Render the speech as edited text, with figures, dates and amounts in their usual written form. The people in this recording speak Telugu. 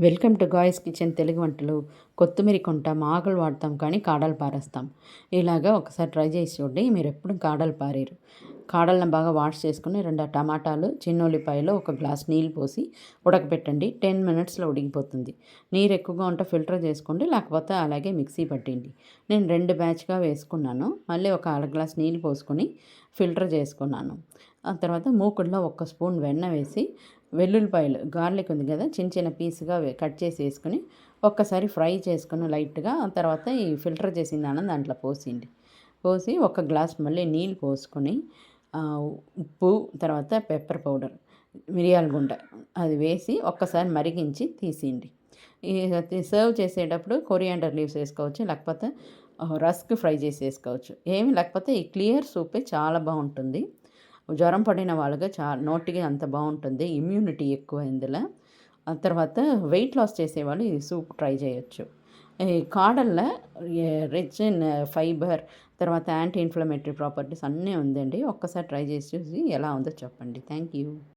Welcome to guys kitchen Telugu వంటలు. కొత్తిమీర కొంటాం, ఆకులు వాడతాం కానీ కాడలు పారేస్తాం. ఇలాగా ఒకసారి ట్రై చేసి చూడండి, మీరు ఎప్పుడు కాడలు పారేరు. కాడలను బాగా వాష్ చేసుకుని 2 టమాటాలు, చిన్న ఉల్లిపాయలు, 1 గ్లాస్ నీళ్ళు పోసి ఉడకపెట్టండి. 10 మినిట్స్లో ఉడికిపోతుంది. నీరు ఎక్కువగా ఉంటే ఫిల్టర్ చేసుకోండి, లేకపోతే అలాగే మిక్సీ పట్టండి. నేను 2 బ్యాచ్గా వేసుకున్నాను. మళ్ళీ 1 అర గ్లాస్ నీళ్ళు పోసుకొని ఫిల్టర్ చేసుకున్నాను. ఆ తర్వాత మూకుడులో 1 స్పూన్ వెన్న వేసి వెల్లుల్లిపాయలు గార్లిక్ ఉంది కదా, చిన్న చిన్న పీసుగా కట్ చేసి వేసుకుని ఒక్కసారి ఫ్రై చేసుకుని లైట్గా, ఆ తర్వాత ఈ ఫిల్టర్ చేసిన దాంట్లో పోసి 1 గ్లాస్ మళ్ళీ నీళ్ళు పోసుకొని ఉప్పు, తర్వాత పెప్పర్ పౌడర్, మిరియాల గుండ అది వేసి ఒక్కసారి మరిగించి తీసేయండి. సర్వ్ చేసేటప్పుడు కొరియాండర్ లీవ్స్ వేసుకోవచ్చు, లేకపోతే రస్క్ ఫ్రై చేసి వేసుకోవచ్చు. ఏమి లేకపోతే ఈ క్లియర్ సూపే చాలా బాగుంటుంది. జ్వరం పడిన వాళ్ళకి నోటికి అంత బాగుంటుంది. ఇమ్యూనిటీ ఎక్కువ ఇందులో. ఆ తర్వాత వెయిట్ లాస్ చేసేవాళ్ళు ఈ సూప్ ట్రై చేయొచ్చు. ఈ కాడల్లో రిచ్ ఇన్ ఫైబర్, తర్వాత యాంటీ ఇన్ఫ్లమేటరీ ప్రాపర్టీస్ అన్నీ ఉందండి. ఒక్కసారి ట్రై చేసి చూసి ఎలా ఉందో చెప్పండి. Thank you.